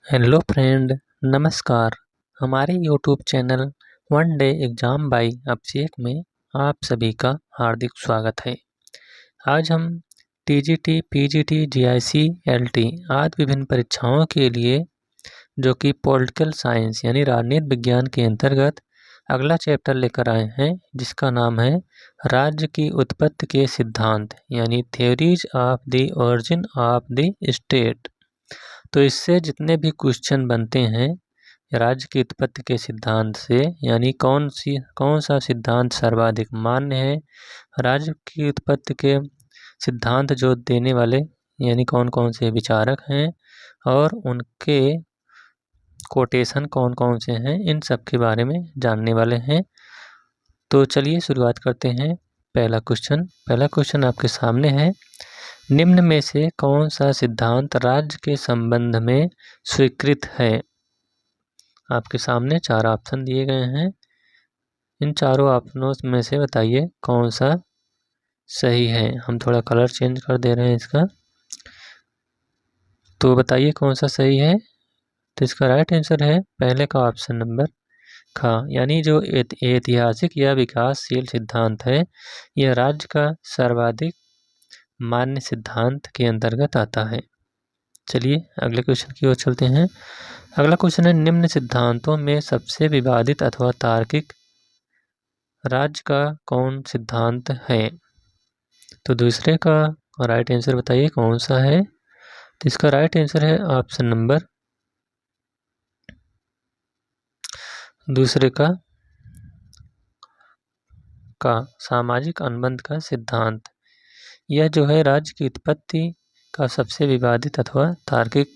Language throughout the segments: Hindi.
हेलो फ्रेंड, नमस्कार। हमारे YouTube channel one day exam by Abhishek में आप सभी का हार्दिक स्वागत है। आज हम टीजीटी, पीजीटी, जीआईसी, एलटी आदि विभिन्न परीक्षाओं के लिए जो कि पॉलिटिकल साइंस यानी राजनीति विज्ञान के अंतर्गत अगला चैप्टर लेकर आए हैं, जिसका नाम है राज्य की उत्पत्ति के सिद्धांत यानी theories of the origin of the state. तो इससे जितने भी क्वेश्चन बनते हैं राज्य की उत्पत्ति के सिद्धांत से, यानी कौन सा सिद्धांत सर्वाधिक मान्य है, राज्य की उत्पत्ति के सिद्धांत जो देने वाले यानी कौन कौन से विचारक हैं और उनके कोटेशन कौन कौन से हैं, इन सब के बारे में जानने वाले हैं। तो चलिए शुरुआत करते हैं। पहला क्वेश्चन आपके सामने है। निम्न में से कौन सा सिद्धांत राज्य के संबंध में स्वीकृत है? आपके सामने चार ऑप्शन दिए गए हैं। इन चारों ऑप्शनों में से बताइए कौन सा सही है। हम थोड़ा कलर चेंज कर दे रहे हैं इसका। तो बताइए कौन सा सही है। तो इसका राइट आंसर है पहले का ऑप्शन नंबर खा, यानी जो ऐतिहासिक या विकासशील सिद्धांत है, यह राज्य का सर्वाधिक मान्य सिद्धांत के अंतर्गत आता है। चलिए अगले क्वेश्चन की ओर चलते हैं। अगला क्वेश्चन है, निम्न सिद्धांतों में सबसे विवादित अथवा तार्किक राज्य का कौन सिद्धांत है? तो दूसरे का राइट आंसर बताइए कौन सा है। तो इसका राइट आंसर है ऑप्शन नंबर दूसरे का सामाजिक अनुबंध का सिद्धांत। यह जो है राज्य की उत्पत्ति का सबसे विवादित अथवा तार्किक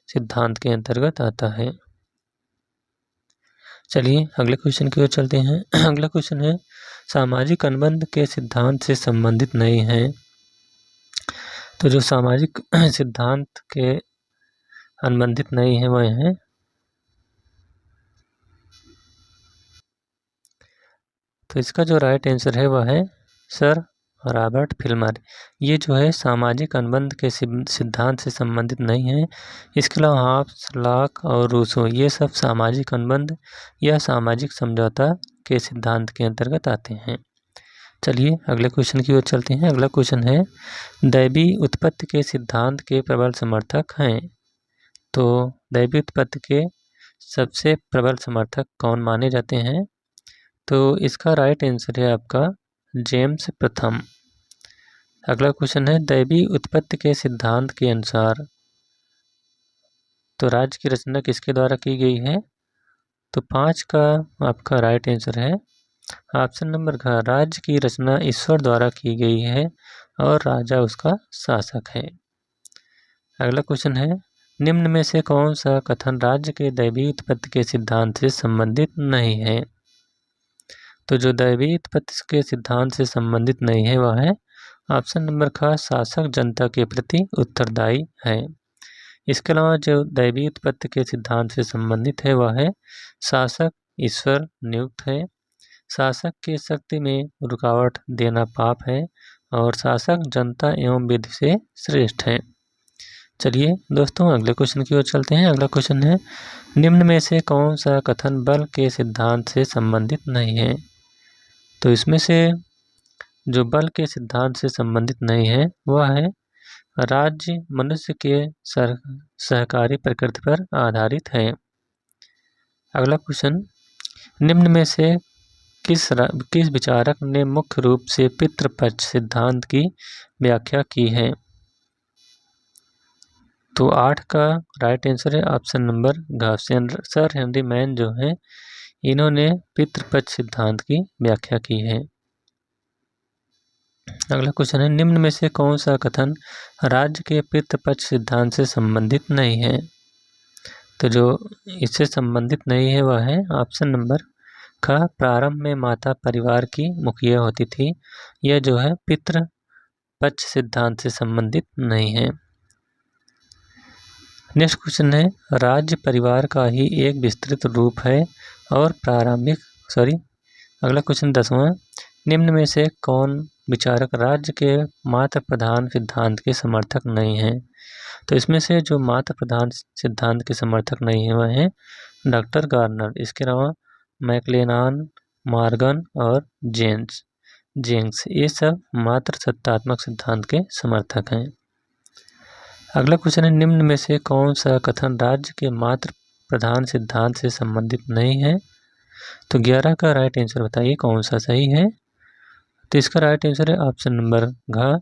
सिद्धांत के अंतर्गत आता है। चलिए अगले क्वेश्चन की ओर चलते हैं। अगला क्वेश्चन है, सामाजिक अनुबंध के सिद्धांत से संबंधित नहीं है। तो जो सामाजिक सिद्धांत के अनुबंधित नहीं है वह है, तो इसका जो राइट आंसर है वह है सर रॉबर्ट फिल्मर। ये जो है सामाजिक अनुबंध के सिद्धांत से संबंधित नहीं है। इसके अलावा हॉब्स, लॉक और रूसो ये सब सामाजिक अनुबंध या सामाजिक समझौता के सिद्धांत के अंतर्गत आते हैं। चलिए अगले क्वेश्चन की ओर चलते हैं। अगला क्वेश्चन है, दैवी उत्पत्ति के सिद्धांत के प्रबल समर्थक हैं। तो दैवी उत्पत्ति के सबसे प्रबल समर्थक कौन माने जाते हैं? तो इसका राइट आंसर है आपका जेम्स प्रथम। अगला क्वेश्चन है, दैवी उत्पत्ति के सिद्धांत के अनुसार तो राज्य की रचना किसके द्वारा की गई है? तो 5 का आपका राइट आंसर है ऑप्शन नंबर घ, राज्य की रचना ईश्वर द्वारा की गई है और राजा उसका शासक है। अगला क्वेश्चन है, निम्न में से कौन सा कथन राज्य के दैवी उत्पत्ति के सिद्धांत से संबंधित नहीं है? तो जो दैवी उत्पत्ति के सिद्धांत से संबंधित नहीं है वह है ऑप्शन नंबर ख, शासक जनता के प्रति उत्तरदायी है। इसके अलावा जो दैवी उत्पत्ति के सिद्धांत से संबंधित है वह है शासक ईश्वर नियुक्त है, शासक की शक्ति में रुकावट देना पाप है और शासक जनता एवं विधि से श्रेष्ठ है। चलिए दोस्तों अगले क्वेश्चन की ओर चलते हैं। अगला क्वेश्चन है, निम्न में से कौन सा कथन बल के सिद्धांत से संबंधित नहीं है? तो इसमें से जो बल के सिद्धांत से संबंधित नहीं है वह है राज्य मनुष्य के सहकारी प्रकृति पर आधारित है। अगला क्वेश्चन, निम्न में से किस विचारक ने मुख्य रूप से पितृपक्ष सिद्धांत की व्याख्या की है? तो 8 का राइट आंसर है ऑप्शन नंबर घ, सर हेनरी मैन जो है इन्होंने पितृपक्ष सिद्धांत की व्याख्या की है। अगला क्वेश्चन है, निम्न में से कौन सा कथन राज्य के पितृपक्ष सिद्धांत से संबंधित नहीं है? तो जो इससे संबंधित नहीं है वह है ऑप्शन नंबर ख, प्रारंभ में माता परिवार की मुखिया होती थी। यह जो है पितृपक्ष सिद्धांत से संबंधित नहीं है। नेक्स्ट क्वेश्चन है, राज्य परिवार का ही एक विस्तृत रूप है और अगला क्वेश्चन 10वां, निम्न में से कौन विचारक राज्य के मात्र प्रधान सिद्धांत के समर्थक नहीं है? तो इसमें से जो मात्र प्रधान सिद्धांत के समर्थक नहीं है वह है डॉक्टर गार्नर, इसके अलावा मैक्लेनान, मॉर्गन और जेंग्स ये सब मात्र सत्तात्मक सिद्धांत के समर्थक हैं। अगला क्वेश्चन है, निम्न में से कौन सा कथन राज्य के मात्र प्रधान सिद्धांत से संबंधित नहीं है? तो 11 का राइट आंसर बताइए कौन सा सही है। तो इसका राइट आंसर है ऑप्शन नंबर घ,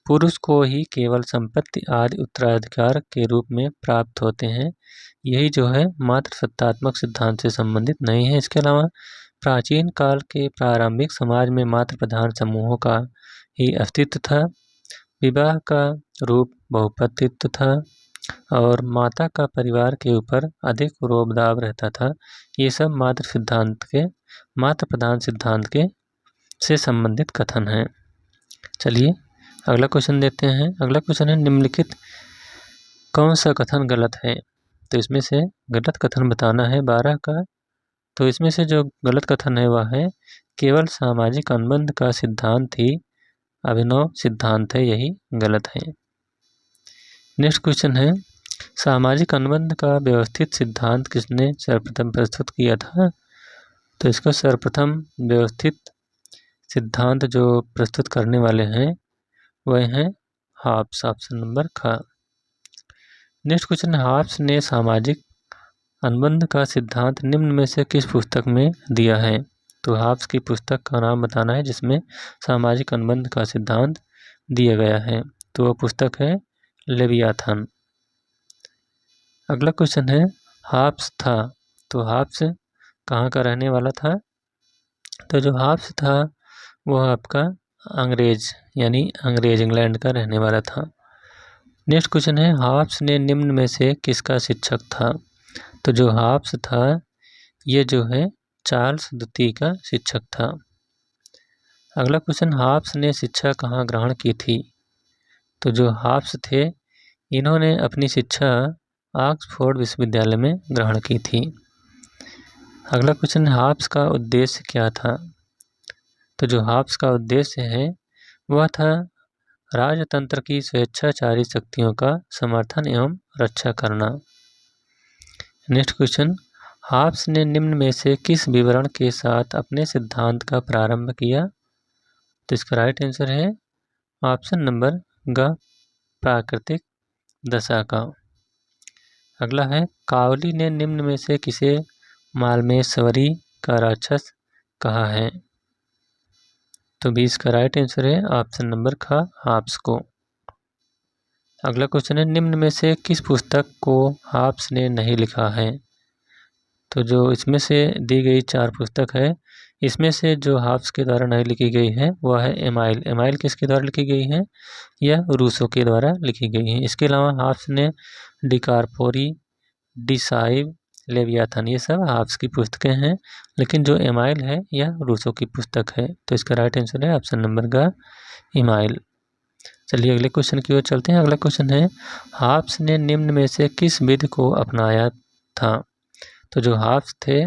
पुरुष को ही केवल संपत्ति आदि उत्तराधिकार के रूप में प्राप्त होते हैं। यही जो है मात्र सत्तात्मक सिद्धांत से संबंधित नहीं है। इसके अलावा प्राचीन काल के प्रारंभिक समाज में मात्र प्रधान समूहों का ही अस्तित्व था, विवाह का रूप बहुपतित्व था और माता का परिवार के ऊपर अधिक रोब-दाब रहता था। ये सब मात्र प्रधान सिद्धांत के से संबंधित कथन हैं। चलिए अगला क्वेश्चन देखते हैं। अगला क्वेश्चन है, निम्नलिखित कौन सा कथन गलत है? तो इसमें से गलत कथन बताना है 12 का। तो इसमें से जो गलत कथन है वह है केवल सामाजिक अनुबंध का सिद्धांत ही अभिनव सिद्धांत है, यही गलत है। नेक्स्ट क्वेश्चन है, सामाजिक अनुबंध का व्यवस्थित सिद्धांत किसने सर्वप्रथम प्रस्तुत किया था? तो इसका सर्वप्रथम व्यवस्थित सिद्धांत जो प्रस्तुत करने वाले हैं वह हैं हॉब्स, ऑप्शन नंबर ख। नेक्स्ट क्वेश्चन है, हॉब्स ने सामाजिक अनुबंध का सिद्धांत निम्न में से किस पुस्तक में दिया है? तो हॉब्स की पुस्तक का नाम बताना है जिसमें सामाजिक अनुबंध का सिद्धांत दिया गया है। तो वह पुस्तक है लेवियाथन। अगला क्वेश्चन है, हॉब्स था, तो हॉब्स कहाँ का रहने वाला था? तो जो हॉब्स था वह आपका अंग्रेज इंग्लैंड का रहने वाला था। नेक्स्ट क्वेश्चन है, हॉब्स ने निम्न में से किसका शिक्षक था? तो जो हॉब्स था ये जो है चार्ल्स द्वितीय का शिक्षक था। अगला क्वेश्चन, हॉब्स ने शिक्षा कहाँ ग्रहण की थी? तो जो हॉब्स थे इन्होंने अपनी शिक्षा ऑक्सफोर्ड विश्वविद्यालय में ग्रहण की थी। अगला क्वेश्चन, हॉब्स का उद्देश्य क्या था? तो जो हॉब्स का उद्देश्य है वह था राजतंत्र की स्वेच्छाचारी शक्तियों का समर्थन एवं रक्षा करना। नेक्स्ट क्वेश्चन, हॉब्स ने निम्न में से किस विवरण के साथ अपने सिद्धांत का प्रारंभ किया? तो इसका राइट आंसर है ऑप्शन नंबर ग, प्राकृतिक दशा का। अगला है, कावली ने निम्न में से किसे मालमेश्वरी का राक्षस कहा है? तो 20 का राइट आंसर है ऑप्शन नंबर ख, हॉब्स को। अगला क्वेश्चन है, निम्न में से किस पुस्तक को हॉब्स ने नहीं लिखा है? तो जो इसमें से दी गई 4 पुस्तक है इसमें से जो हॉब्स के द्वारा नहीं लिखी गई है वह है एमाइल। एमाइल किसके द्वारा लिखी गई है? यह रूसो के द्वारा लिखी गई है। इसके अलावा हॉब्स ने डिकारपोरी, डिसाइव, लेवियाथन ये सब हॉब्स की पुस्तकें हैं, लेकिन जो एमाइल है यह रूसो की पुस्तक है। तो इसका राइट आंसर है ऑप्शन नंबर ग, एमाइल। चलिए अगले क्वेश्चन की ओर चलते हैं। अगला क्वेश्चन है, हॉब्स ने निम्न में से किस विधि को अपनाया था? तो जो हॉब्स थे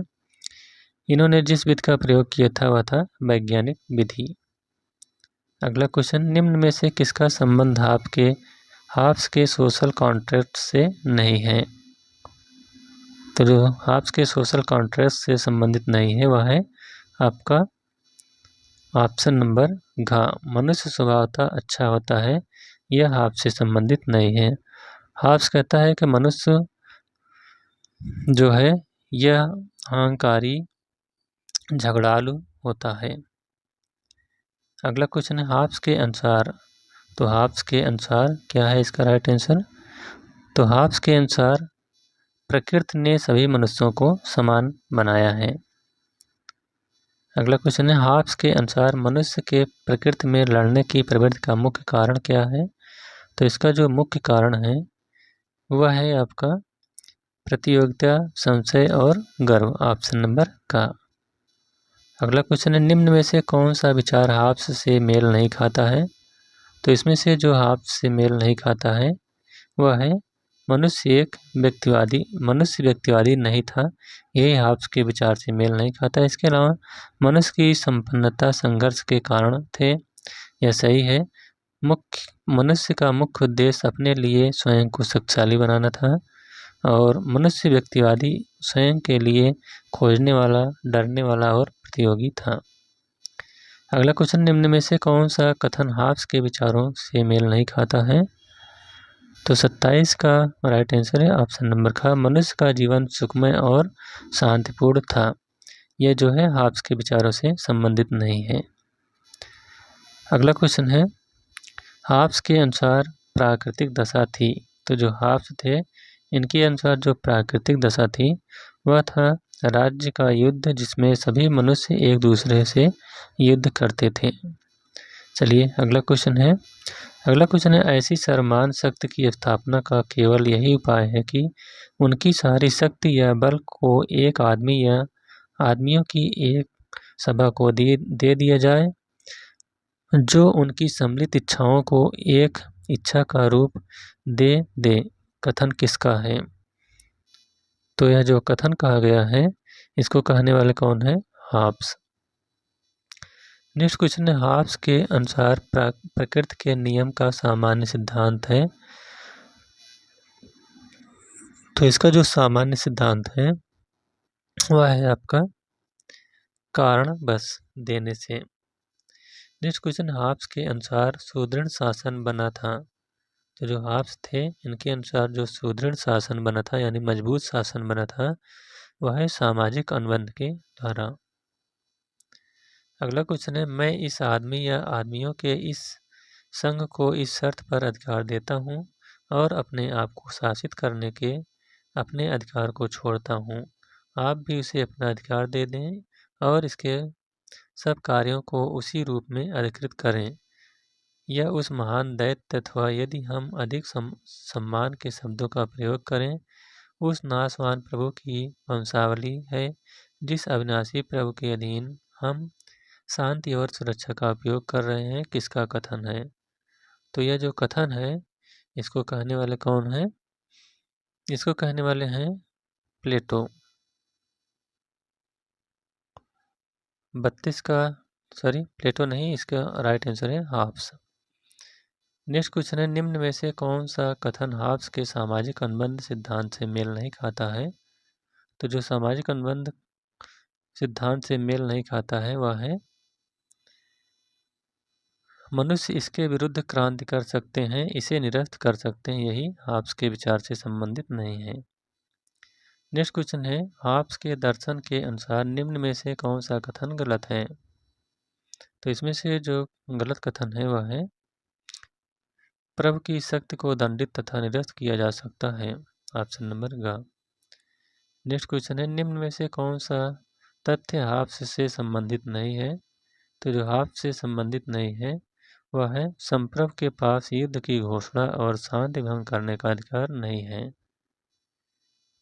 इन्होंने जिस विधि का प्रयोग किया था वह था वैज्ञानिक विधि। अगला क्वेश्चन, निम्न में से किसका संबंध हॉब्स के सोशल कॉन्ट्रैक्ट से नहीं है? तो जो हॉब्स के सोशल कॉन्ट्रैक्ट से संबंधित नहीं है वह है आपका ऑप्शन नंबर घ, मनुष्य स्वभावतः अच्छा होता है, यह हॉब्स से संबंधित नहीं है। हॉब्स कहता है कि मनुष्य जो है यह अहंकारी, झगड़ालू होता है। अगला क्वेश्चन है, हॉब्स के अनुसार, तो हॉब्स के अनुसार क्या है इसका राइट आंसर? तो हॉब्स के अनुसार प्रकृति ने सभी मनुष्यों को समान बनाया है। अगला क्वेश्चन है, हॉब्स के अनुसार मनुष्य के प्रकृति में लड़ने की प्रवृत्ति का मुख्य कारण क्या है? तो इसका जो मुख्य कारण है वह है आपका प्रतियोगिता, संशय और गर्व, ऑप्शन नंबर का। अगला क्वेश्चन है, निम्न में से कौन सा विचार हॉब्स से मेल नहीं खाता है? तो इसमें से जो हॉब्स से मेल नहीं खाता है वह है मनुष्य व्यक्तिवादी नहीं था, यही हॉब्स के विचार से मेल नहीं खाता। इसके अलावा मनुष्य की संपन्नता संघर्ष के कारण थे, यह सही है। मनुष्य का मुख्य उद्देश्य अपने लिए स्वयं को शक्तिशाली बनाना था और मनुष्य व्यक्तिवादी, स्वयं के लिए खोजने वाला, डरने वाला और प्रतियोगी था। अगला क्वेश्चन, निम्न में से कौन सा कथन हाब्स के विचारों से मेल नहीं खाता है? तो 27 का राइट आंसर है ऑप्शन नंबर ख, मनुष्य का जीवन सुखमय और शांतिपूर्ण था। यह जो है हाब्स के विचारों से संबंधित नहीं है। अगला क्वेश्चन है, हाब्स के अनुसार प्राकृतिक दशा थी। तो जो हाब्स थे, इनके अनुसार जो प्राकृतिक दशा थी वह था राज्य का युद्ध, जिसमें सभी मनुष्य एक दूसरे से युद्ध करते थे। चलिए अगला क्वेश्चन है, ऐसी सर्वमान शक्ति की स्थापना का केवल यही उपाय है कि उनकी सारी शक्ति या बल को एक आदमी या आदमियों की एक सभा को दे दिया जाए, जो उनकी सम्मिलित इच्छाओं को एक इच्छा का रूप दे। कथन किसका है? तो यह जो कथन कहा गया है, इसको कहने वाले कौन है? हाब्स। नेक्स्ट क्वेश्चन है, हाब्स के अनुसार प्रकृति के नियम का सामान्य सिद्धांत है। तो इसका जो सामान्य सिद्धांत है वह है आपका कारण बस देने से। नेक्स्ट क्वेश्चन, हाब्स के अनुसार सुदृढ़ शासन बना था। तो जो हाब्स थे, इनके अनुसार जो सुदृढ़ शासन बना था यानी मजबूत शासन बना था, वह है सामाजिक अनुबंध के द्वारा। अगला क्वेश्चन है, मैं इस आदमी या आदमियों के इस संघ को इस शर्त पर अधिकार देता हूँ और अपने आप को शासित करने के अपने अधिकार को छोड़ता हूँ। आप भी उसे अपना अधिकार दे दें और इसके सब कार्यों को उसी रूप में अधिकृत करें। यह उस महान दैत्य अथवा यदि हम अधिक सम्मान के शब्दों का प्रयोग करें, उस नाशवान प्रभु की वंशावली है, जिस अविनाशी प्रभु के अधीन हम शांति और सुरक्षा का उपयोग कर रहे हैं। किसका कथन है? तो यह जो कथन है, इसको कहने वाले कौन है? इसको कहने वाले हैं प्लेटो। 32 का प्लेटो नहीं, इसका राइट आंसर है हाब्स। नेक्स्ट क्वेश्चन है, निम्न में से कौन सा कथन हाब्स के सामाजिक अनुबंध सिद्धांत से मेल नहीं खाता है? तो जो सामाजिक अनुबंध सिद्धांत से मेल नहीं खाता है वह है, मनुष्य इसके विरुद्ध क्रांति कर सकते हैं, इसे निरस्त कर सकते हैं। यही हाब्स के विचार से संबंधित नहीं है। नेक्स्ट क्वेश्चन है, हाब्स के दर्शन के अनुसार निम्न में से कौन सा कथन गलत है? तो इसमें से जो गलत कथन है वह है, प्रभु की शक्ति को दंडित तथा निरस्त किया जा सकता है। ऑप्शन नंबर ग। नेक्स्ट क्वेश्चन है, निम्न में से कौन सा तथ्य हाब्स से संबंधित नहीं है? तो जो हाब्स से संबंधित नहीं है वह है, संप्रभु के पास युद्ध की घोषणा और शांति भंग करने का अधिकार नहीं है।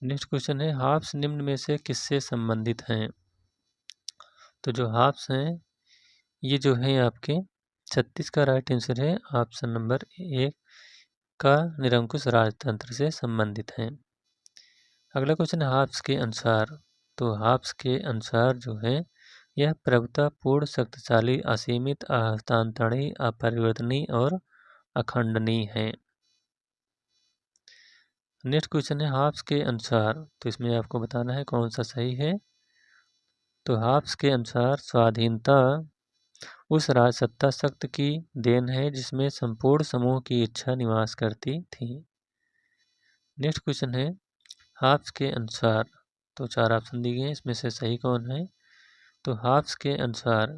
नेक्स्ट क्वेश्चन है, हाब्स निम्न में से किससे संबंधित हैं? तो जो हाब्स हैं, ये जो है आपके 36 का राइट आंसर है ऑप्शन नंबर 1 का निरंकुश राजतंत्र से संबंधित हैं। अगला क्वेश्चन, हाब्स के अनुसार। तो हाब्स के अनुसार जो है, यह प्रभुता पूर्ण, शक्तिशाली, असीमित, अहस्तांतरणीय, अपरिवर्तनीय और अखंडनीय है। नेक्स्ट क्वेश्चन है, हाब्स के अनुसार। तो इसमें आपको बताना है कौन सा सही है। तो हाब्स के अनुसार स्वाधीनता उस राजसत्ता शक्ति की देन है जिसमें संपूर्ण समूह की इच्छा निवास करती थी। नेक्स्ट क्वेश्चन है, हाब्स के अनुसार। तो 4 ऑप्शन दिए गए, इसमें से सही कौन है? तो हाब्स के अनुसार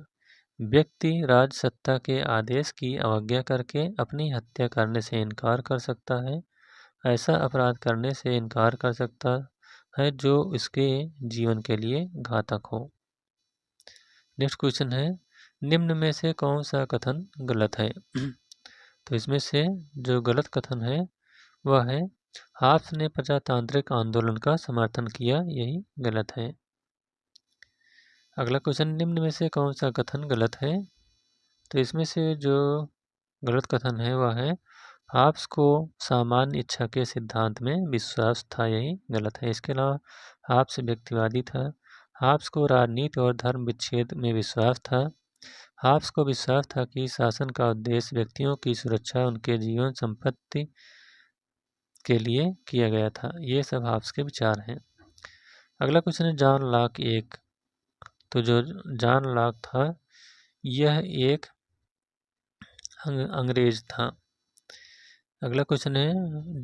व्यक्ति राजसत्ता के आदेश की अवज्ञा करके अपनी हत्या करने से इनकार कर सकता है। ऐसा अपराध करने से इनकार कर सकता है जो इसके जीवन के लिए घातक हो। नेक्स्ट क्वेश्चन है, निम्न में से कौन सा कथन गलत है? तो इसमें से जो गलत कथन है वह है, हाब्स ने प्रजातांत्रिक आंदोलन का समर्थन किया। यही गलत है। अगला क्वेश्चन, निम्न में से कौन सा कथन गलत है? तो इसमें से जो गलत कथन है वह है, हाब्स को सामान्य इच्छा के सिद्धांत में विश्वास था। यही गलत है। इसके अलावा हाब्स व्यक्तिवादी था। हाब्स को राजनीति और धर्म विच्छेद में विश्वास था। हाब्स को विश्वास था कि शासन का उद्देश्य व्यक्तियों की सुरक्षा उनके जीवन संपत्ति के लिए किया गया था। ये सब हाब्स के विचार हैं। अगला क्वेश्चन है जॉन लॉक एक। तो जो जॉन लॉक था यह एक अंग्रेज था। अगला क्वेश्चन है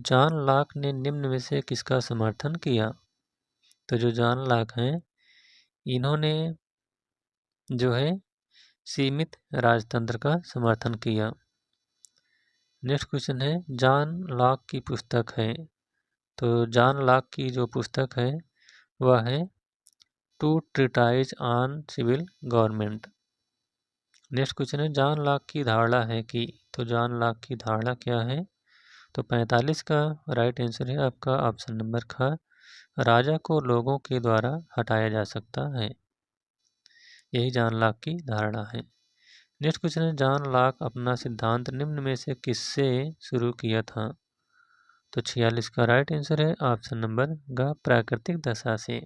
जॉन लॉक ने निम्न में से किसका समर्थन किया। तो जो जॉन लॉक हैं इन्होंने जो है सीमित राजतंत्र का समर्थन किया। नेक्स्ट क्वेश्चन है जॉन लॉक की पुस्तक है। तो जॉन लॉक की जो पुस्तक है वह है two treatise on civil government. Next question है जॉन लॉक की धारणा है कि। तो जॉन लॉक की धारणा क्या है। तो 45 का राइट आंसर है आपका ऑप्शन नंबर ख, राजा को लोगों के द्वारा हटाया जा सकता है। यही जॉन लॉक की धारणा है। नेक्स्ट क्वेश्चन है जॉन लॉक अपना सिद्धांत निम्न में से किससे शुरू किया था। तो 46 का राइट आंसर है ऑप्शन नंबर ग, प्राकृतिक दशा से।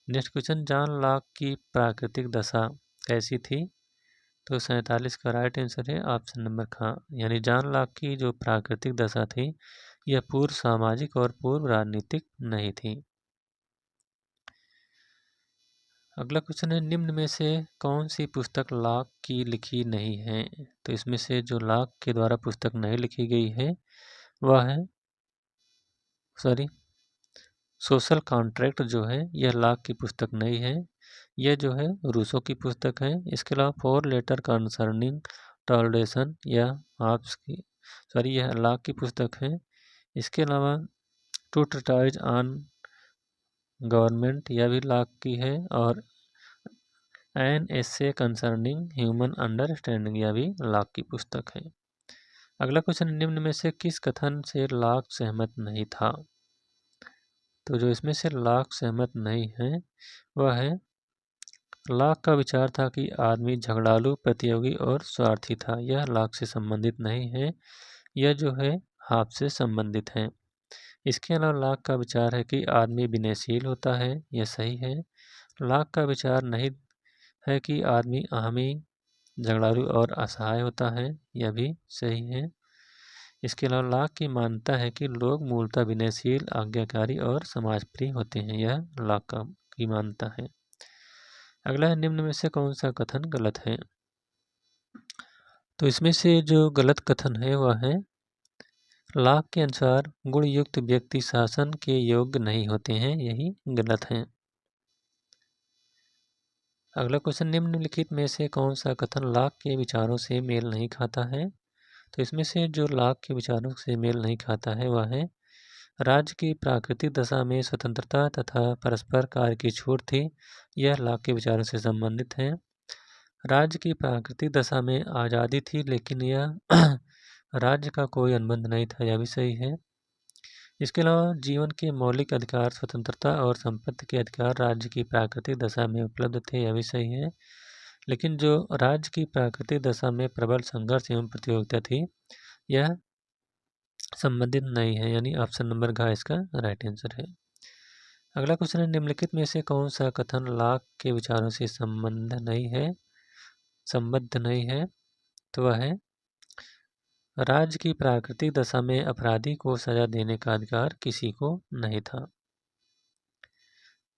नेक्स्ट क्वेश्चन जॉन लॉक की प्राकृतिक दशा कैसी थी। तो 47 का राइट आंसर है ऑप्शन नंबर ख, यानी जॉन लॉक की जो प्राकृतिक दशा थी यह पूर्व सामाजिक और पूर्व राजनीतिक नहीं थी। अगला क्वेश्चन है निम्न में से कौन सी पुस्तक लॉक की लिखी नहीं है। तो इसमें से जो लॉक के द्वारा पुस्तक नहीं लिखी गई है वह है सोशल कॉन्ट्रैक्ट जो है यह लॉक की पुस्तक नहीं है। यह जो है रूसो की पुस्तक है। इसके अलावा 4 लेटर कंसर्निंग टॉलरेशन या हाब्स की यह लॉक की पुस्तक है। इसके अलावा टू ट्रीटाइज ऑन गवर्नमेंट यह भी लॉक की है, और an essay concerning human understanding यह भी लॉक की पुस्तक है। अगला क्वेश्चन निम्न में से किस कथन से लॉक सहमत नहीं था। तो जो इसमें से लॉक सहमत नहीं है वह है लॉक का विचार था कि आदमी झगड़ालू, प्रतियोगी और स्वार्थी था। यह लॉक से संबंधित नहीं है, यह जो है हाब्स से संबंधित है। इसके अलावा लॉक का विचार है कि आदमी विनयशील होता है, यह सही है। लॉक का विचार नहीं है कि आदमी अहमी, झगड़ालू और असहाय होता है, यह भी सही है। इसके अलावा लॉक की मान्यता है कि लोग मूलतः विनयशील, आज्ञाकारी और समाजप्रिय होते हैं, यह लॉक की मान्यता है। अगला है निम्न में से कौन सा कथन गलत है। तो इसमें से जो गलत कथन है वह है लॉक के अनुसार गुणयुक्त व्यक्ति शासन के योग्य नहीं होते हैं, यही गलत है। अगला क्वेश्चन निम्नलिखित में से कौन सा कथन लॉक के विचारों से मेल नहीं खाता है। तो इसमें से जो लॉक के विचारों से मेल नहीं खाता है वह है राज्य की प्राकृतिक दशा में स्वतंत्रता तथा परस्पर कार्य की छूट थी, यह लॉक के विचारों से संबंधित है। राज्य की प्राकृतिक दशा में आज़ादी थी लेकिन यह राज्य का कोई अनुबंध नहीं था, यह भी सही है। इसके अलावा जीवन के मौलिक अधिकार, स्वतंत्रता और संपत्ति के अधिकार राज्य की प्राकृतिक दशा में उपलब्ध थे, यह भी सही है। लेकिन जो राज्य की प्राकृतिक दशा में प्रबल संघर्ष एवं प्रतियोगिता थी यह संबंधित नहीं है, यानी ऑप्शन नंबर घ इसका राइट आंसर है। अगला क्वेश्चन है निम्नलिखित में से कौन सा कथन लॉक के विचारों से संबद्ध नहीं है। तो वह है राज्य की प्राकृतिक दशा में अपराधी को सजा देने का अधिकार किसी को नहीं था।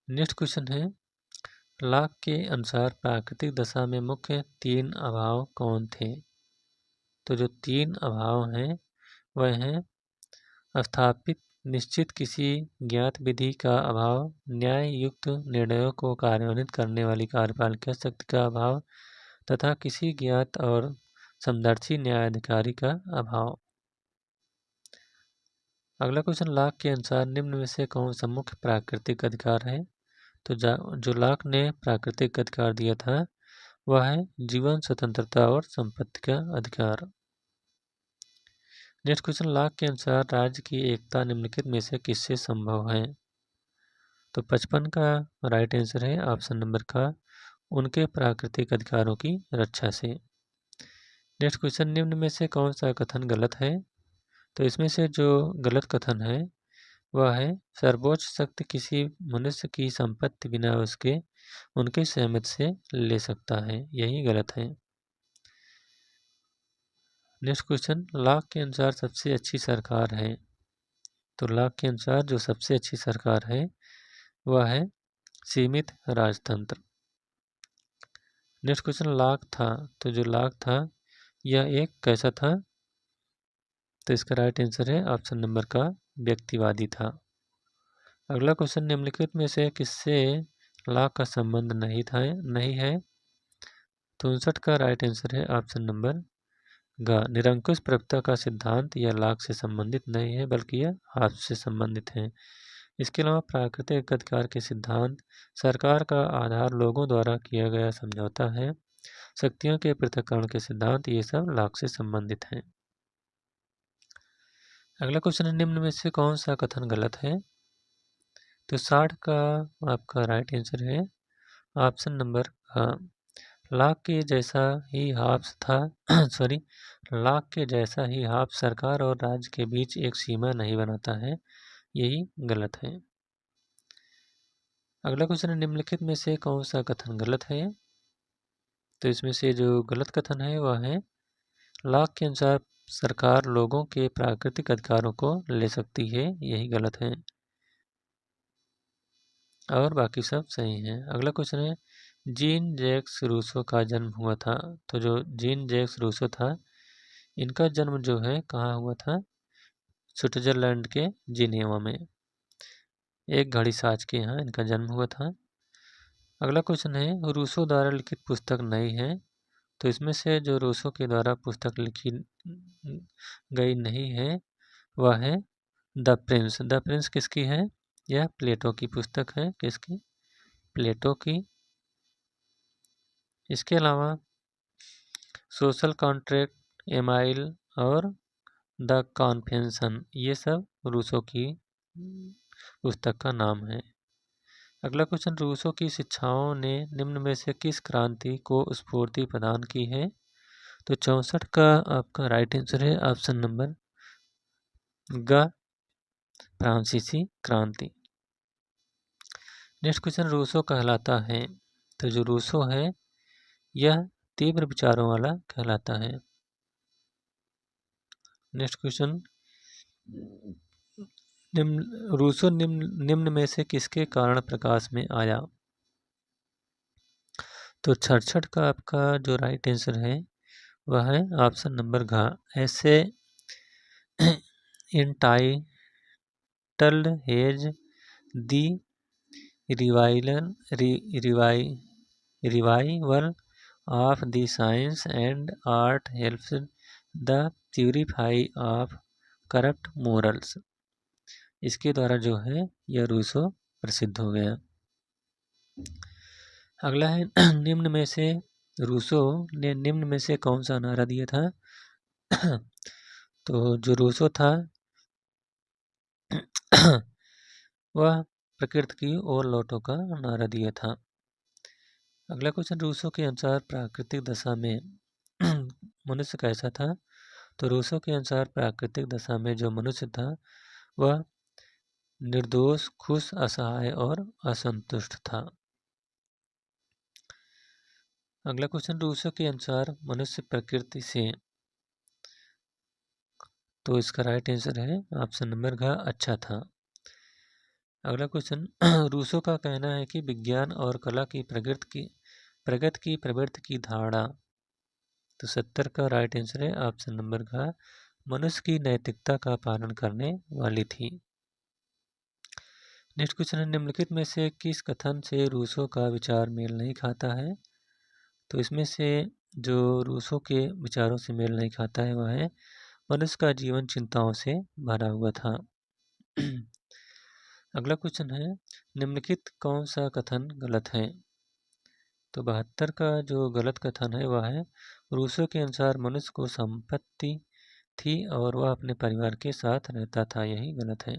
नेक्स्ट क्वेश्चन है लॉक के अनुसार प्राकृतिक दशा में मुख्य 3 अभाव कौन थे। तो जो 3 अभाव हैं वह हैं स्थापित निश्चित किसी ज्ञात विधि का अभाव, न्याय युक्त निर्णयों को कार्यान्वित करने वाली कार्यपालिका शक्ति का अभाव तथा किसी ज्ञात और समदर्शी न्यायाधिकारी का अभाव। अगला क्वेश्चन लॉक के अनुसार निम्न में से कौन सा मुख्य प्राकृतिक अधिकार है। तो जो लॉक ने प्राकृतिक अधिकार दिया था वह है जीवन, स्वतंत्रता और संपत्ति का अधिकार। नेक्स्ट क्वेश्चन लॉक के अनुसार राज्य की एकता निम्नलिखित में से किससे संभव है। तो 55 का राइट आंसर है ऑप्शन नंबर का, उनके प्राकृतिक अधिकारों की रक्षा से। नेक्स्ट क्वेश्चन निम्न में से कौन सा कथन गलत है। तो इसमें से जो गलत कथन है वह है सर्वोच्च शक्ति किसी मनुष्य की संपत्ति बिना उनकी सहमति से ले सकता है, यही गलत है। नेक्स्ट क्वेश्चन, लॉक के अनुसार सबसे अच्छी सरकार है। तो लॉक के अनुसार जो सबसे अच्छी सरकार है वह है सीमित राजतंत्र। नेक्स्ट क्वेश्चन, लॉक था, तो जो लॉक था यह एक कैसा था? तो इसका राइट आंसर है ऑप्शन नंबर का व्यक्तिवादी था। अगला क्वेश्चन, निम्नलिखित में से किससे लॉक का संबंध नहीं है? तो 59 का राइट आंसर है ऑप्शन नंबर ग, निरंकुश प्रभुता का सिद्धांत यह लॉक से संबंधित नहीं है बल्कि यह आपस से संबंधित है। इसके अलावा प्राकृतिक अधिकार के सिद्धांत, सरकार का आधार लोगों द्वारा किया गया समझौता है, शक्तियों के पृथक्करण के सिद्धांत, ये सब लॉक से संबंधित हैं। अगला क्वेश्चन है, निम्न में से कौन सा कथन गलत है? तो 60 का आपका राइट आंसर है ऑप्शन नंबर लॉक के जैसा ही हाफ था सॉरी लॉक के जैसा ही हाफ सरकार और राज्य के बीच एक सीमा नहीं बनाता है, यही गलत है। अगला क्वेश्चन है, निम्नलिखित में से कौन सा कथन गलत है? तो इसमें से जो गलत कथन है वह है लॉक के अनुसार सरकार लोगों के प्राकृतिक अधिकारों को ले सकती है, यही गलत है और बाकी सब सही है। अगला क्वेश्चन है, जीन जैक्स रूसो का जन्म हुआ था। तो जो जीन जैक्स रूसो था इनका जन्म जो है कहाँ हुआ था? स्विट्जरलैंड के जिनेवा में, एक घड़ी साज के यहाँ इनका जन्म हुआ था। अगला क्वेश्चन है, रूसो द्वारा लिखित पुस्तक नहीं है। तो इसमें से जो रूसो के द्वारा पुस्तक लिखी गई नहीं है वह है द प्रिंस। द प्रिंस किसकी है? यह प्लेटो की पुस्तक है। किसकी? प्लेटो की। इसके अलावा सोशल कॉन्ट्रैक्ट, एमाइल और द कॉन्फेंशन, ये सब रूसो की पुस्तक का नाम है। अगला क्वेश्चन, रूसो की शिक्षाओं ने निम्न में से किस क्रांति को स्फूर्ति प्रदान की है? तो 64 का आपका राइट आंसर है ऑप्शन नंबर ग, फ्रांसीसी क्रांति। नेक्स्ट क्वेश्चन, रूसो कहलाता है। तो जो रूसो है यह तीव्र विचारों वाला कहलाता है। नेक्स्ट क्वेश्चन, रूसो निम्न में से किसके कारण प्रकाश में आया? तो 66 का आपका जो राइट आंसर है वह है ऑप्शन नंबर घ, ऐसे entitled hedge the revival of the science and art helps the purify of corrupt morals. इसके द्वारा जो है यह रूसो प्रसिद्ध हो गया। अगला है, निम्न में से रूसो ने निम्न में से कौन सा नारा दिया था? तो जो रूसो था वह प्रकृति की ओर लौटो का नारा दिया था। अगला क्वेश्चन, रूसो के अनुसार प्राकृतिक दशा में मनुष्य कैसा था? तो रूसो के अनुसार प्राकृतिक दशा में जो मनुष्य था वह निर्दोष, खुश, असहाय और असंतुष्ट था। अगला क्वेश्चन, रूसो के अनुसार मनुष्य प्रकृति से, तो इसका राइट आंसर है ऑप्शन नंबर घ, अच्छा था। अगला क्वेश्चन, रूसो का कहना है कि विज्ञान और कला की प्रगति की प्रवृत्ति की धारणा, तो 70 का राइट आंसर है ऑप्शन नंबर घ, मनुष्य की नैतिकता का पालन करने वाली थी। नेक्स्ट क्वेश्चन है, निम्नलिखित में से किस कथन से रूसो का विचार मेल नहीं खाता है? तो इसमें से जो रूसो के विचारों से मेल नहीं खाता है वह है मनुष्य का जीवन चिंताओं से भरा हुआ था। अगला क्वेश्चन है, निम्नलिखित कौन सा कथन गलत है? तो 72 का जो गलत कथन है वह है रूसो के अनुसार मनुष्य को संपत्ति थी और वह अपने परिवार के साथ रहता था, यही गलत है।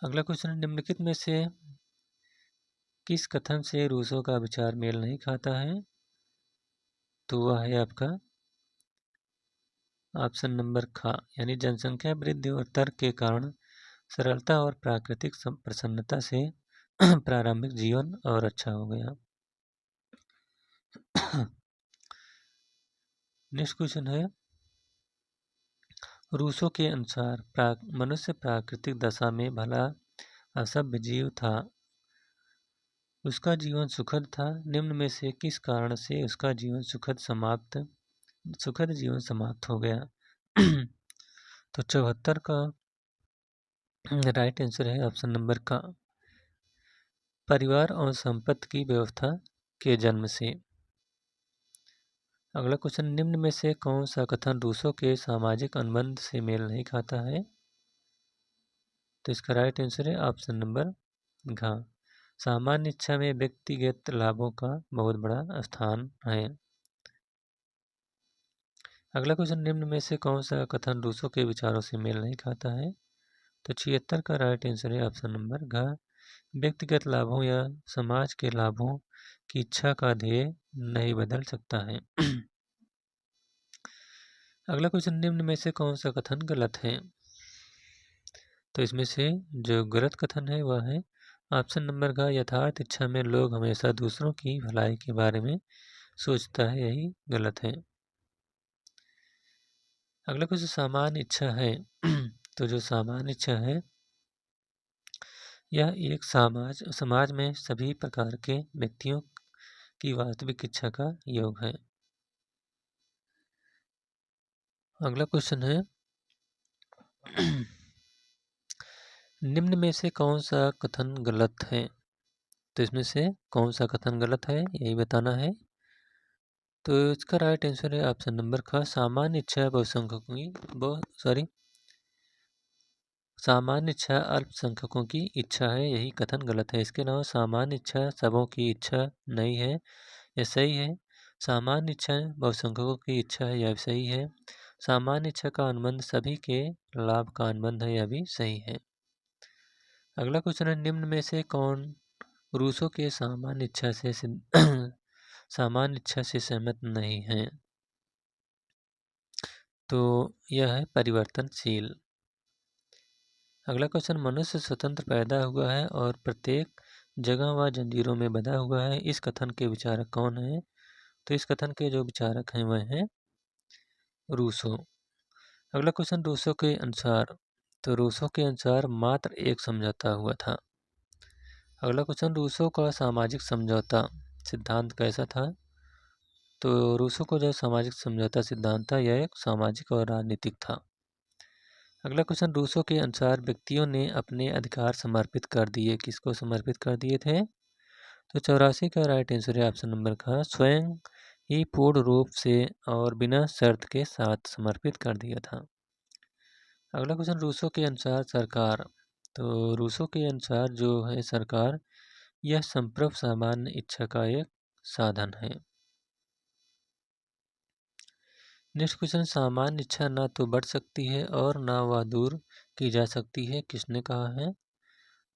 अगला क्वेश्चन है, निम्नलिखित में से किस कथन से रूसो का विचार मेल नहीं खाता है? तो वह है आपका ऑप्शन नंबर ख यानी जनसंख्या वृद्धि और तर्क के कारण सरलता और प्राकृतिक प्रसन्नता से प्रारंभिक जीवन और अच्छा हो गया। नेक्स्ट क्वेश्चन है, रूसो के अनुसार मनुष्य प्राकृतिक दशा में भला असभ्य जीव था, उसका जीवन सुखद था। निम्न में से किस कारण से उसका जीवन सुखद जीवन समाप्त हो गया? तो 74 का राइट आंसर है ऑप्शन नंबर का, परिवार और संपत्ति की व्यवस्था के जन्म से। अगला क्वेश्चन, निम्न में से कौन सा कथन रूसो के सामाजिक अनुबंध से मेल नहीं खाता है? तो इसका राइट आंसर है ऑप्शन नंबर घ, सामान्य इच्छा में व्यक्तिगत लाभों का बहुत बड़ा स्थान है। अगला क्वेश्चन, निम्न में से कौन सा कथन रूसो के विचारों से मेल नहीं खाता है? तो 76 का राइट आंसर है ऑप्शन नंबर घ, व्यक्तिगत लाभों या समाज के लाभों की इच्छा का ध्येय नहीं बदल सकता है। अगला क्वेश्चन, निम्न में से कौन सा कथन गलत है? तो इसमें से जो गलत कथन है वह है ऑप्शन नंबर का, यथार्थ इच्छा में लोग हमेशा दूसरों की भलाई के बारे में सोचता है, यही गलत है। अगला क्वेश्चन, सामान्य इच्छा है तो जो सामान्य इच्छा है यह एक समाज में सभी प्रकार के व्यक्तियों की वास्तविक इच्छा का योग है। अगला क्वेश्चन है, निम्न में से कौन सा कथन गलत है? तो इसमें से कौन सा कथन गलत है यही बताना है। तो इसका राइट आंसर है ऑप्शन नंबर ख, सामान्य इच्छा सामान्य इच्छा अल्पसंख्यकों की इच्छा है, यही कथन गलत है। इसके अलावा सामान्य इच्छा सबों की इच्छा नहीं है, यह सही है। सामान्य इच्छा बहुसंख्यकों की इच्छा है, यह सही है। सामान्य इच्छा का अनुबंध सभी के लाभ का अनुबंध है, यह भी सही है। अगला क्वेश्चन है, निम्न में से कौन रूसो के सामान्य इच्छा से सहमत नहीं है? तो यह है परिवर्तनशील। अगला क्वेश्चन, मनुष्य स्वतंत्र पैदा हुआ है और प्रत्येक जगह व जंजीरों में बंधा हुआ है, इस कथन के विचारक कौन है? तो इस कथन के जो विचारक हैं वह हैं रूसो। अगला क्वेश्चन, रूसो के अनुसार तो रूसो के अनुसार मात्र एक समझौता हुआ था। अगला क्वेश्चन, रूसो का सामाजिक समझौता सिद्धांत कैसा था? तो रूसो को जो सामाजिक समझौता सिद्धांत था यह एक सामाजिक और राजनीतिक था। अगला क्वेश्चन, रूसो के अनुसार व्यक्तियों ने अपने अधिकार समर्पित कर दिए, किसको समर्पित कर दिए थे? तो 84 का राइट आंसर है ऑप्शन नंबर का, स्वयं ही पूर्ण रूप से और बिना शर्त के साथ समर्पित कर दिया था। अगला क्वेश्चन, रूसो के अनुसार सरकार तो रूसो के अनुसार जो है सरकार यह संप्रभु सामान्य इच्छा का एक साधन है। नेक्स्ट क्वेश्चन, सामान्य इच्छा ना तो बढ़ सकती है और ना वह दूर की जा सकती है, किसने कहा है?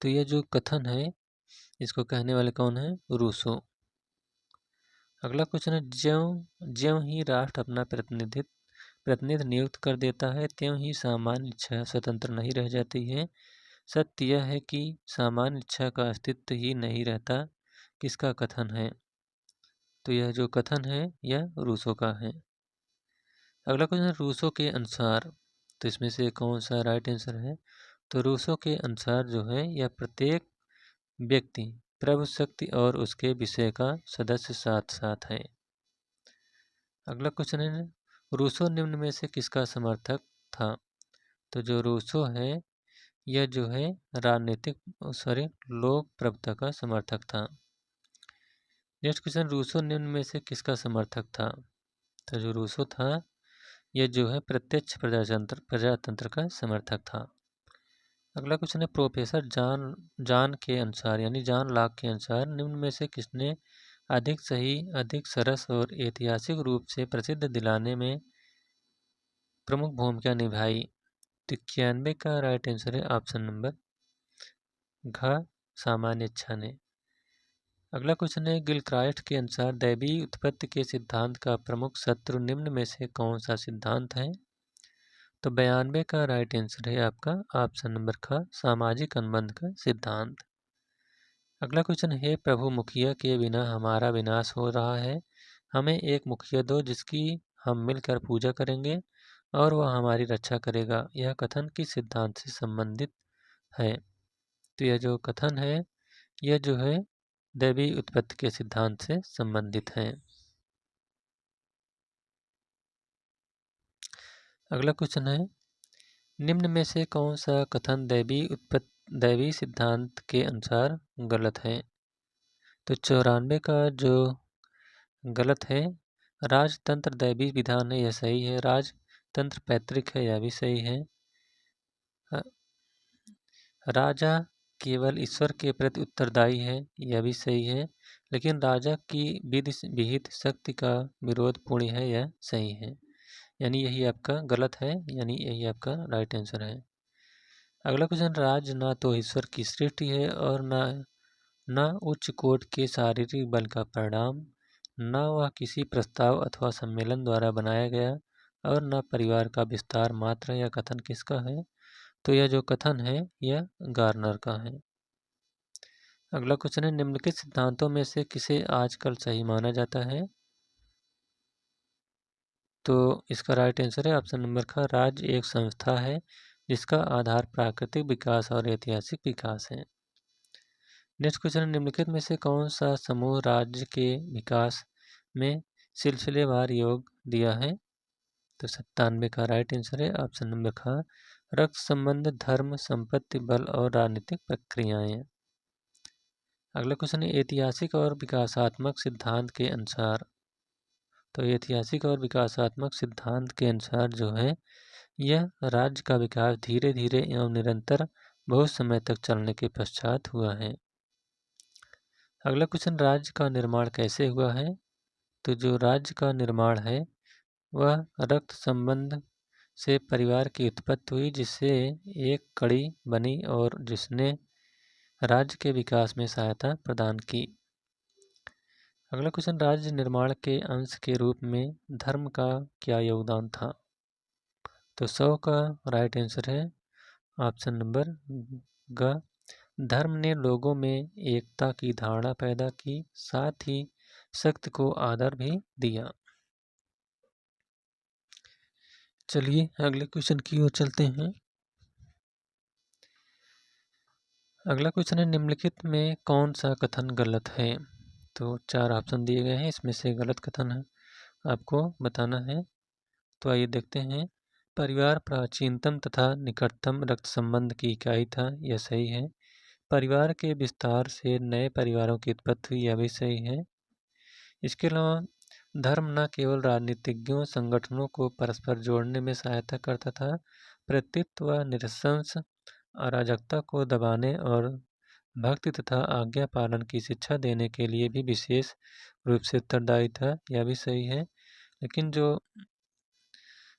तो यह जो कथन है इसको कहने वाले कौन है? रूसो। अगला क्वेश्चन है, ज्यों ही राष्ट्र अपना प्रतिनिधि नियुक्त कर देता है त्यों ही सामान्य इच्छा स्वतंत्र नहीं रह जाती है। सत्य यह है कि सामान्य इच्छा का अस्तित्व ही नहीं रहता, किसका कथन है? तो यह जो कथन है यह रूसो का है। अगला क्वेश्चन, रूसो के अनुसार तो इसमें से कौन सा राइट आंसर है? तो रूसो के अनुसार जो है यह प्रत्येक व्यक्ति प्रभु शक्ति और उसके विषय का सदस्य साथ साथ है। अगला क्वेश्चन है, रूसो निम्न में से किसका समर्थक था? तो जो रूसो है यह जो है लोक प्रभुता का समर्थक था। नेक्स्ट क्वेश्चन, रूसो निम्न में से किसका समर्थक था? तो जो रूसो था यह जो है प्रत्यक्ष प्रजातंत्र का समर्थक था। अगला क्वेश्चन है, प्रोफेसर जॉन के अनुसार यानी जॉन लॉक के अनुसार निम्न में से किसने अधिक सही, अधिक सरस और ऐतिहासिक रूप से प्रसिद्ध दिलाने में प्रमुख भूमिका निभाई? तो 91 का राइट आंसर है ऑप्शन नंबर घ, सामान्य इच्छा ने। अगला क्वेश्चन है, गिलक्राइस्ट के अनुसार दैवीय उत्पत्ति के सिद्धांत का प्रमुख शत्रु निम्न में से कौन सा सिद्धांत है? तो 92 का राइट आंसर है आपका ऑप्शन नंबर ख, सामाजिक अनुबंध का सिद्धांत। अगला क्वेश्चन है, प्रभु मुखिया के बिना हमारा विनाश हो रहा है, हमें एक मुखिया दो जिसकी हम मिलकर पूजा करेंगे और वह हमारी रक्षा करेगा। यह कथन किस सिद्धांत से संबंधित है? तो यह जो कथन है यह जो है दैवी उत्पत्ति के सिद्धांत से संबंधित है। अगला क्वेश्चन है, निम्न में से कौन सा कथन दैवी सिद्धांत के अनुसार गलत है? तो 94 का जो गलत है, राजतंत्र दैवी विधान है, यह सही है। राजतंत्र पैतृक है, यह भी सही है। राजा केवल ईश्वर के प्रति उत्तरदायी है, यह भी सही है। लेकिन राजा की विधि विहित शक्ति का विरोध पूर्ण है, यह सही है। यानी यही आपका गलत है, यानी यही आपका राइट आंसर है। अगला क्वेश्चन, राज ना तो ईश्वर की सृष्टि है और ना उच्च कोटि के शारीरिक बल का परिणाम, न वह किसी प्रस्ताव अथवा सम्मेलन द्वारा बनाया गया और न परिवार का विस्तार मात्र। यह कथन किसका है? तो यह जो कथन है यह गार्नर का है। अगला क्वेश्चन है, निम्नलिखित सिद्धांतों में से किसे आजकल सही माना जाता है? तो इसका राइट आंसर है ऑप्शन नंबर का, राज्य एक संस्था है जिसका आधार प्राकृतिक विकास और ऐतिहासिक विकास है। नेक्स्ट क्वेश्चन, निम्नलिखित में से कौन सा समूह राज्य के विकास में सिलसिलेवार योग दिया है? तो 97 का राइट आंसर है ऑप्शन नंबर का, रक्त संबंध, धर्म, संपत्ति, बल और राजनीतिक प्रक्रियाएं। अगला क्वेश्चन है, ऐतिहासिक और विकासात्मक सिद्धांत के अनुसार। तो ऐतिहासिक और विकासात्मक सिद्धांत के अनुसार जो है यह राज्य का विकास धीरे धीरे एवं निरंतर बहुत समय तक चलने के पश्चात हुआ है। अगला क्वेश्चन, राज्य का निर्माण कैसे हुआ है? तो जो राज्य का निर्माण है वह रक्त संबंध से परिवार की उत्पत्ति हुई, जिससे एक कड़ी बनी और जिसने राज्य के विकास में सहायता प्रदान की। अगला क्वेश्चन, राज्य निर्माण के अंश के रूप में धर्म का क्या योगदान था? तो 100 का राइट आंसर है ऑप्शन नंबर ग, धर्म ने लोगों में एकता की धारणा पैदा की, साथ ही सत्य को आदर भी दिया। चलिए अगले क्वेश्चन की ओर चलते हैं। अगला क्वेश्चन है, निम्नलिखित में कौन सा कथन गलत है? तो 4 ऑप्शन दिए गए हैं, इसमें से गलत कथन है आपको बताना है। तो आइए देखते हैं। परिवार प्राचीनतम तथा निकटतम रक्त संबंध की इकाई था, यह सही है। परिवार के विस्तार से नए परिवारों की उत्पत्ति हुई, यह भी सही है। इसके अलावा धर्म न केवल राजनीतिज्ञों संगठनों को परस्पर जोड़ने में सहायता करता था, प्रतीत्व व निरसंस अराजकता को दबाने और भक्ति तथा आज्ञा पालन की शिक्षा देने के लिए भी विशेष रूप से उत्तरदायी था, यह भी सही है। लेकिन जो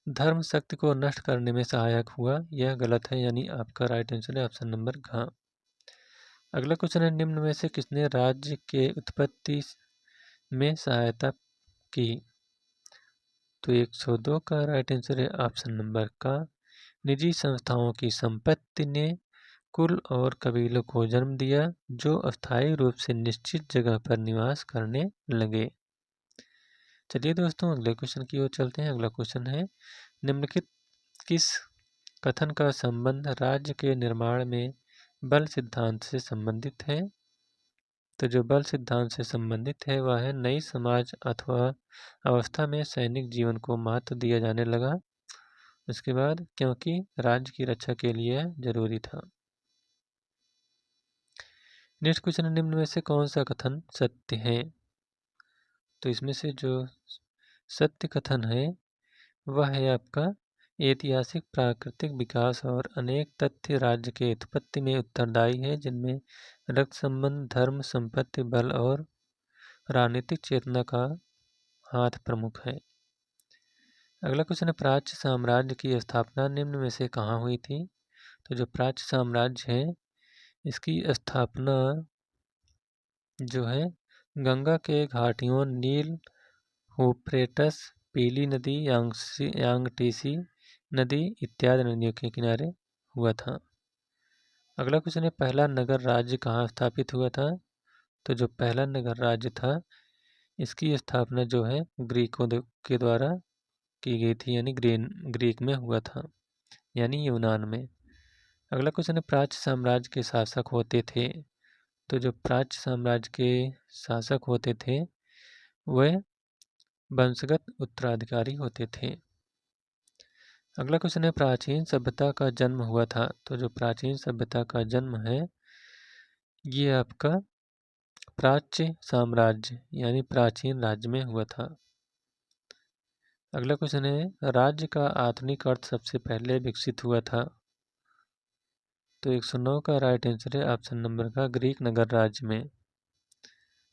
धर्म शक्ति को नष्ट करने में सहायक हुआ, यह गलत है, यानी आपका राइट आंसर है ऑप्शन नंबर घ। अगला क्वेश्चन है, निम्न में से किसने राज्य के उत्पत्ति में सहायता की? तो 102 का राइट आंसर है ऑप्शन नंबर का, निजी संस्थाओं की संपत्ति ने कुल और कबीलों को जन्म दिया जो अस्थायी रूप से निश्चित जगह पर निवास करने लगे। चलिए दोस्तों अगले क्वेश्चन की ओर चलते हैं। अगला क्वेश्चन है, निम्नलिखित किस कथन का संबंध राज्य के निर्माण में बल सिद्धांत से संबंधित है? तो जो बल सिद्धांत से संबंधित है वह है, नई समाज अथवा अवस्था में सैनिक जीवन को महत्व दिया जाने लगा। उसके बाद क्योंकि राज्य की रक्षा के लिए जरूरी था। नेक्स्ट क्वेश्चन, निम्न में से कौन सा कथन सत्य है? तो इसमें से जो सत्य कथन है वह है आपका, ऐतिहासिक प्राकृतिक विकास और अनेक तथ्य राज्य के उत्पत्ति में उत्तरदायी है, जिनमें रक्त संबंध, धर्म, संपत्ति, बल और राजनीतिक चेतना का हाथ प्रमुख है। अगला क्वेश्चन है, प्राच्य साम्राज्य की स्थापना निम्न में से कहाँ हुई थी? तो जो प्राच्य साम्राज्य है इसकी स्थापना जो है गंगा के घाटियों, नील, यूफ्रेटस, पीली नदी, यांगटीसी नदी इत्यादि नदियों के किनारे हुआ था। अगला क्वेश्चन है, पहला नगर राज्य कहाँ स्थापित हुआ था? तो जो पहला नगर राज्य था इसकी स्थापना जो है ग्रीकों के द्वारा की गई थी, यानी ग्रीक में हुआ था, यानी यूनान में। अगला क्वेश्चन है, प्राच्य साम्राज्य के शासक होते थे? तो जो प्राच्य साम्राज्य के शासक होते थे वह वंशगत उत्तराधिकारी होते थे। अगला क्वेश्चन है, प्राचीन सभ्यता का जन्म हुआ था? तो जो प्राचीन सभ्यता का जन्म है ये आपका प्राच्य साम्राज्य यानी प्राचीन राज्य में हुआ था। अगला क्वेश्चन है, राज्य का आधुनिक अर्थ सबसे पहले विकसित हुआ था? तो 109 का राइट आंसर है ऑप्शन नंबर का ग्रीक नगर राज्य में।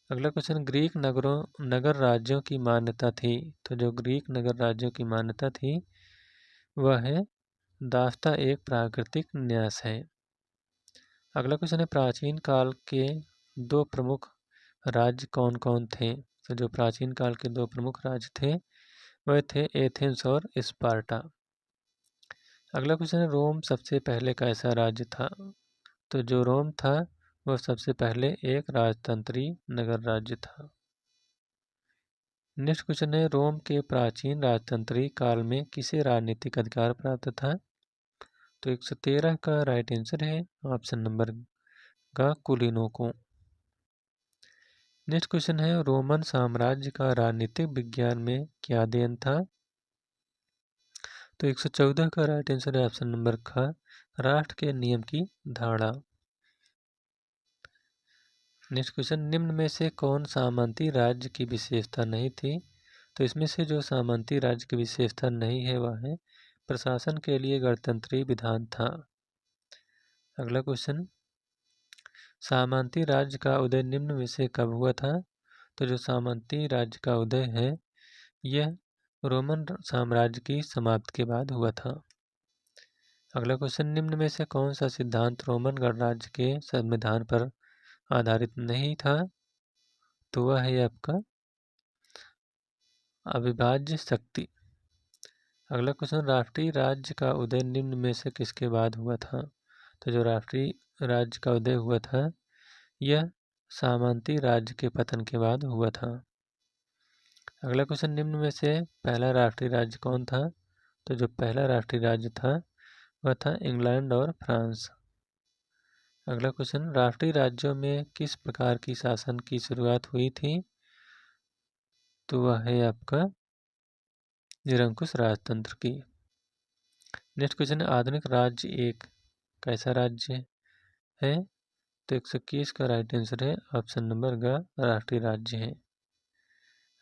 अगला क्वेश्चन, ग्रीक नगर राज्यों की मान्यता थी? तो जो ग्रीक नगर राज्यों की मान्यता थी वह है दास्ता एक प्राकृतिक न्यास है। अगला क्वेश्चन है, प्राचीन काल के दो प्रमुख राज्य कौन कौन थे? तो जो प्राचीन काल के दो प्रमुख राज्य थे वह थे एथेंस और स्पार्टा। अगला क्वेश्चन है, रोम सबसे पहले कैसा राज्य था? तो जो रोम था वह सबसे पहले एक राजतंत्री नगर राज्य था। नेक्स्ट क्वेश्चन है, रोम के प्राचीन राजतंत्री काल में किसे राजनीतिक अधिकार प्राप्त था? तो 113 का राइट आंसर है ऑप्शन नंबर का कुलीनों को। नेक्स्ट क्वेश्चन है, रोमन साम्राज्य का राजनीतिक विज्ञान में क्या अध्ययन था? तो 114 का राइट आंसर है ऑप्शन नंबर का राष्ट्र के नियम की धारणा। नेक्स्ट क्वेश्चन, निम्न में से कौन सामंती राज्य की विशेषता नहीं थी? तो इसमें से जो सामंती राज्य की विशेषता नहीं है वह है प्रशासन के लिए गणतंत्री विधान था। अगला क्वेश्चन, सामंती राज्य का उदय निम्न में से कब हुआ था? तो जो सामंती राज्य का उदय है यह रोमन साम्राज्य की समाप्ति के बाद हुआ था। अगला क्वेश्चन, निम्न में से कौन सा सिद्धांत रोमन गणराज्य के संविधान पर आधारित नहीं था? तो वह है आपका अविभाज्य शक्ति। अगला क्वेश्चन, राष्ट्रीय राज्य का उदय निम्न में से किसके बाद हुआ था? तो जो राष्ट्रीय राज्य का उदय हुआ था यह सामंती राज्य के पतन के बाद हुआ था। अगला क्वेश्चन, निम्न में से पहला राष्ट्रीय राज्य कौन था? तो जो पहला राष्ट्रीय राज्य था वह था इंग्लैंड और फ्रांस। अगला क्वेश्चन, राष्ट्रीय राज्यों में किस प्रकार की शासन की शुरुआत हुई थी? तो वह है आपका निरंकुश राजतंत्र की। नेक्स्ट क्वेश्चन है, आधुनिक राज्य एक कैसा राज्य है? तो 121 का राइट आंसर है ऑप्शन नंबर का राष्ट्रीय राज्य है।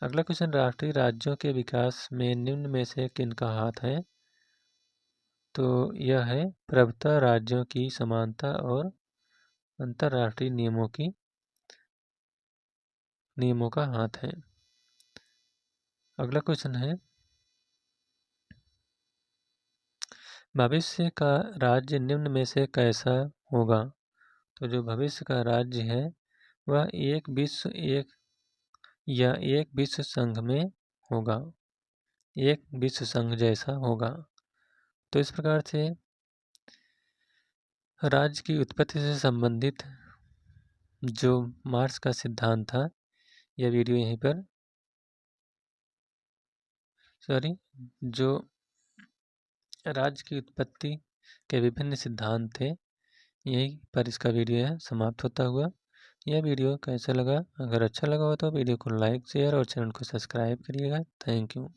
अगला क्वेश्चन, राष्ट्रीय राज्यों के विकास में निम्न में से किनका हाथ है? तो यह है प्रभुत्व राज्यों की समानता और अंतर्राष्ट्रीय नियमों का हाथ है। अगला क्वेश्चन है, भविष्य का राज्य निम्न में से कैसा होगा? तो जो भविष्य का राज्य है वह एक विश्व संघ में होगा, एक विश्व संघ जैसा होगा। तो इस प्रकार से राज्य की उत्पत्ति से संबंधित जो मार्क्स का सिद्धांत था यह वीडियो यहीं पर जो राज्य की उत्पत्ति के विभिन्न सिद्धांत थे यहीं पर इसका वीडियो है समाप्त होता हुआ। यह वीडियो कैसा लगा? अगर अच्छा लगा हो तो वीडियो को लाइक शेयर और चैनल को सब्सक्राइब करिएगा। Thank you.